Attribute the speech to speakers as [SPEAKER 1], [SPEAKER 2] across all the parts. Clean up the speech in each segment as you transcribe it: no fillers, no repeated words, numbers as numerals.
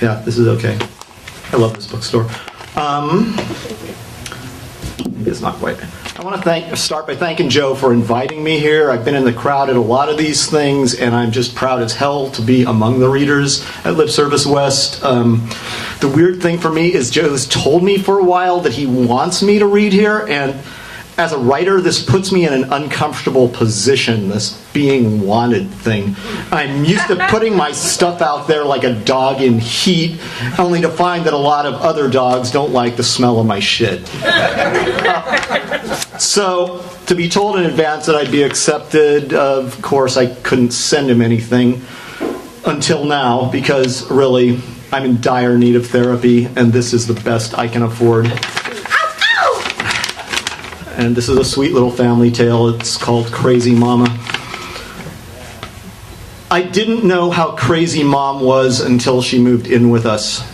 [SPEAKER 1] Yeah, this is okay. I love this bookstore. It's not quite. I want to start by thanking Joe for inviting me here. I've been in the crowd at a lot of these things, and I'm just proud as hell to be among the readers at Lip+Service+West. The weird thing for me is Joe's told me for a while that he wants me to read here, and as a writer, this puts me in an uncomfortable position, this being wanted thing. I'm used to putting my stuff out there like a dog in heat, only to find that a lot of other dogs don't like the smell of my shit. So, to be told in advance that I'd be accepted, of course I couldn't send him anything until now, because really, I'm in dire need of therapy, and this is the best I can afford. And this is a sweet little family tale. It's called Crazy Mama. I didn't know how crazy Mom was until she moved in with us.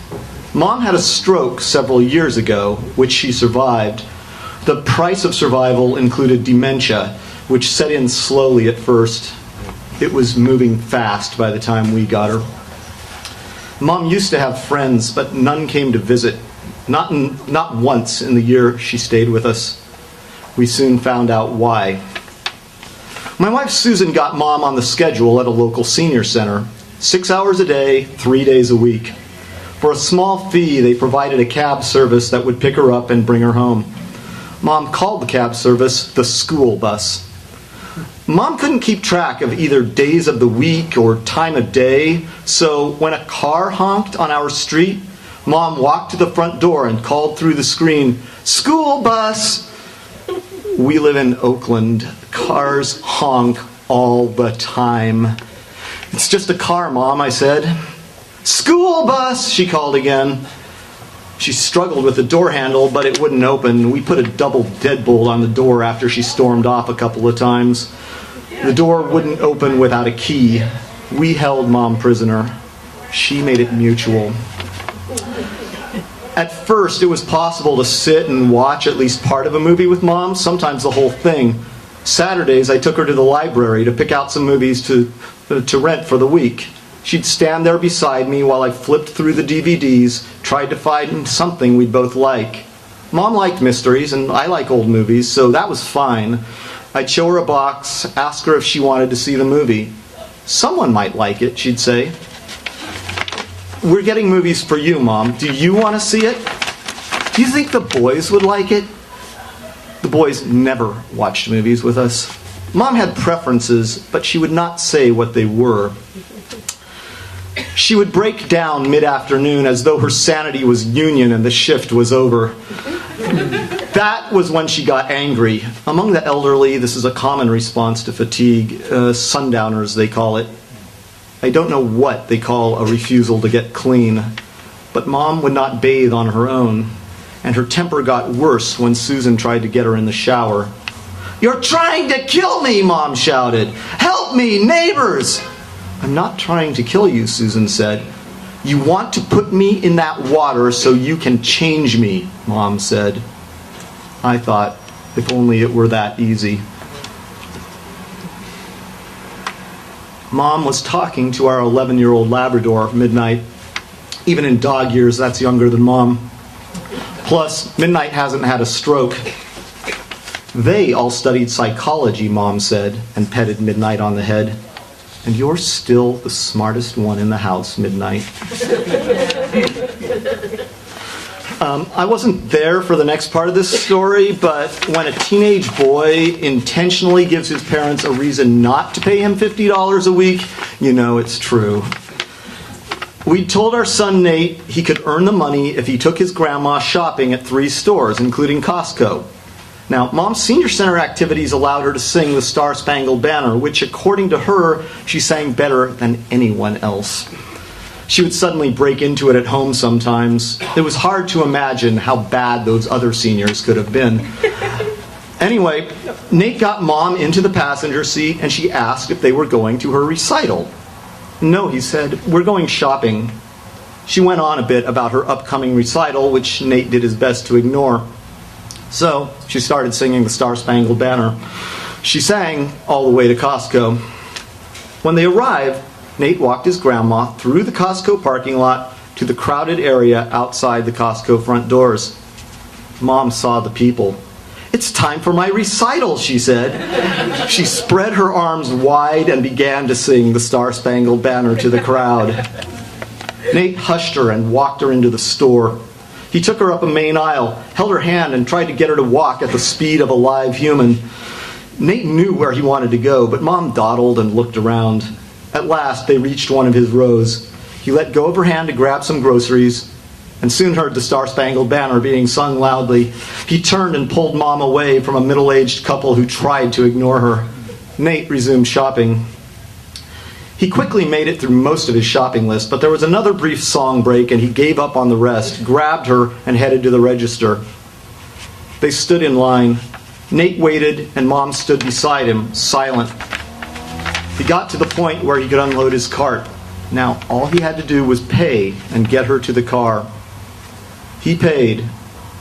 [SPEAKER 1] Mom had a stroke several years ago, which she survived. The price of survival included dementia, which set in slowly at first. It was moving fast by the time we got her. Mom used to have friends, but none came to visit. Not once in the year she stayed with us. We soon found out why. My wife Susan got Mom on the schedule at a local senior center. 6 hours a day, 3 days a week. For a small fee, they provided a cab service that would pick her up and bring her home. Mom called the cab service the school bus. Mom couldn't keep track of either days of the week or time of day, so when a car honked on our street, Mom walked to the front door and called through the screen, "School bus!" We live in Oakland. Cars honk all the time. "It's just a car, Mom," I said. "School bus!" she called again. She struggled with the door handle, but it wouldn't open. We put a double deadbolt on the door after she stormed off a couple of times. The door wouldn't open without a key. We held Mom prisoner. She made it mutual. At first, it was possible to sit and watch at least part of a movie with Mom, sometimes the whole thing. Saturdays, I took her to the library to pick out some movies to rent for the week. She'd stand there beside me while I flipped through the DVDs, tried to find something we'd both like. Mom liked mysteries, and I like old movies, so that was fine. I'd show her a box, ask her if she wanted to see the movie. "Someone might like it," she'd say. "We're getting movies for you, Mom. Do you want to see it? Do you think the boys would like it?" The boys never watched movies with us. Mom had preferences, but she would not say what they were. She would break down mid-afternoon as though her sanity was union and the shift was over. That was when she got angry. Among the elderly, this is a common response to fatigue. Sundowners, they call it. I don't know what they call a refusal to get clean, but Mom would not bathe on her own, and her temper got worse when Susan tried to get her in the shower. "You're trying to kill me," Mom shouted. "Help me, neighbors!" "I'm not trying to kill you," Susan said. "You want to put me in that water so you can change me," Mom said. I thought, if only it were that easy. Mom was talking to our 11-year-old Labrador, Midnight. Even in dog years, that's younger than Mom. Plus, Midnight hasn't had a stroke. "They all studied psychology," Mom said, and petted Midnight on the head. "And you're still the smartest one in the house, Midnight." I wasn't there for the next part of this story, but when a teenage boy intentionally gives his parents a reason not to pay him $50 a week, you know it's true. We told our son Nate he could earn the money if he took his grandma shopping at 3 stores, including Costco. Now, Mom's senior center activities allowed her to sing the Star-Spangled Banner, which, according to her, she sang better than anyone else. She would suddenly break into it at home sometimes. It was hard to imagine how bad those other seniors could have been. Anyway, Nate got Mom into the passenger seat, and she asked if they were going to her recital. "No," he said, "we're going shopping." She went on a bit about her upcoming recital, which Nate did his best to ignore. So she started singing the Star-Spangled Banner. She sang all the way to Costco. When they arrived, Nate walked his grandma through the Costco parking lot to the crowded area outside the Costco front doors. Mom saw the people. "It's time for my recital," she said. She spread her arms wide and began to sing the Star-Spangled Banner to the crowd. Nate hushed her and walked her into the store. He took her up a main aisle, held her hand, and tried to get her to walk at the speed of a live human. Nate knew where he wanted to go, but Mom dawdled and looked around. At last, they reached one of his rows. He let go of her hand to grab some groceries, and soon heard the Star-Spangled Banner being sung loudly. He turned and pulled Mom away from a middle-aged couple who tried to ignore her. Nate resumed shopping. He quickly made it through most of his shopping list, but there was another brief song break and he gave up on the rest, grabbed her, and headed to the register. They stood in line. Nate waited, and Mom stood beside him, silent. He got to the point where he could unload his cart. Now, all he had to do was pay and get her to the car. He paid.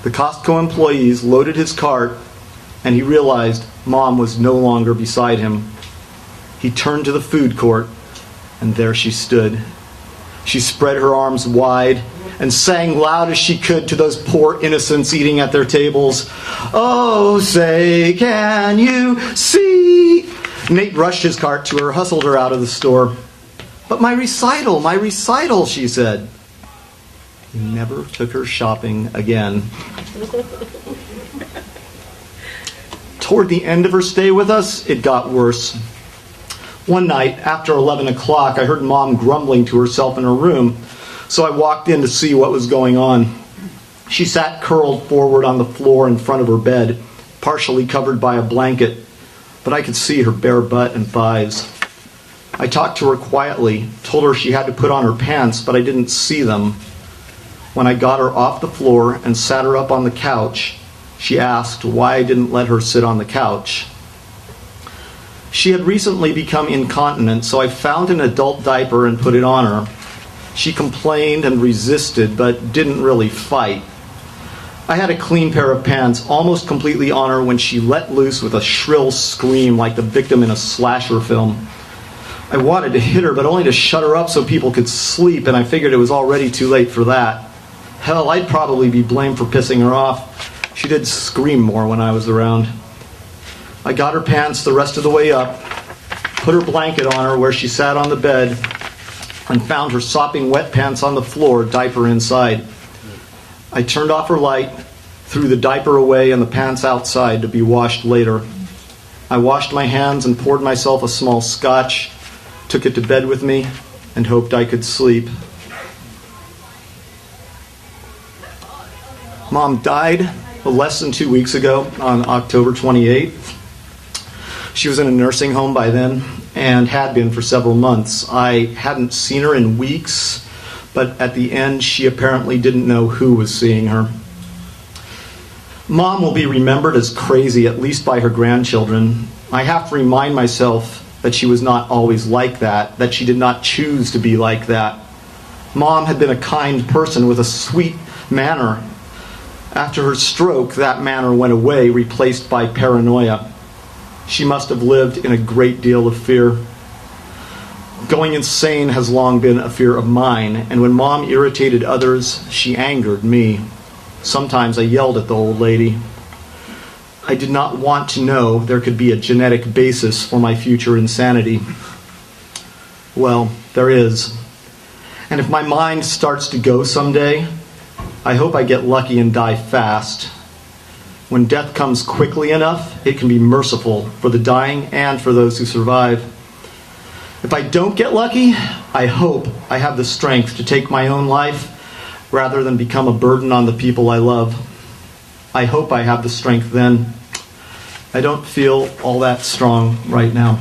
[SPEAKER 1] The Costco employees loaded his cart, and he realized Mom was no longer beside him. He turned to the food court, and there she stood. She spread her arms wide and sang loud as she could to those poor innocents eating at their tables. "Oh, say, can you see?" Nate rushed his cart to her, hustled her out of the store. "But my recital," she said. He never took her shopping again. Toward the end of her stay with us, it got worse. One night, after 11 o'clock, I heard Mom grumbling to herself in her room, so I walked in to see what was going on. She sat curled forward on the floor in front of her bed, partially covered by a blanket, but I could see her bare butt and thighs. I talked to her quietly, told her she had to put on her pants, but I didn't see them. When I got her off the floor and sat her up on the couch, she asked why I didn't let her sit on the couch. She had recently become incontinent, so I found an adult diaper and put it on her. She complained and resisted, but didn't really fight. I had a clean pair of pants almost completely on her when she let loose with a shrill scream like the victim in a slasher film. I wanted to hit her, but only to shut her up so people could sleep, and I figured it was already too late for that. Hell, I'd probably be blamed for pissing her off. She did scream more when I was around. I got her pants the rest of the way up, put her blanket on her where she sat on the bed, and found her sopping wet pants on the floor, diaper inside. I turned off her light, threw the diaper away and the pants outside to be washed later. I washed my hands and poured myself a small scotch, took it to bed with me, and hoped I could sleep. Mom died less than 2 weeks ago on October 28th. She was in a nursing home by then and had been for several months. I hadn't seen her in weeks, but at the end she apparently didn't know who was seeing her. Mom will be remembered as crazy, at least by her grandchildren. I have to remind myself that she was not always like that she did not choose to be like that. Mom had been a kind person with a sweet manner. After her stroke, that manner went away, replaced by paranoia. She must have lived in a great deal of fear. Going insane has long been a fear of mine, and when Mom irritated others, she angered me. Sometimes I yelled at the old lady. I did not want to know there could be a genetic basis for my future insanity. Well, there is. And if my mind starts to go someday, I hope I get lucky and die fast. When death comes quickly enough, it can be merciful for the dying and for those who survive. If I don't get lucky, I hope I have the strength to take my own life rather than become a burden on the people I love. I hope I have the strength then. I don't feel all that strong right now.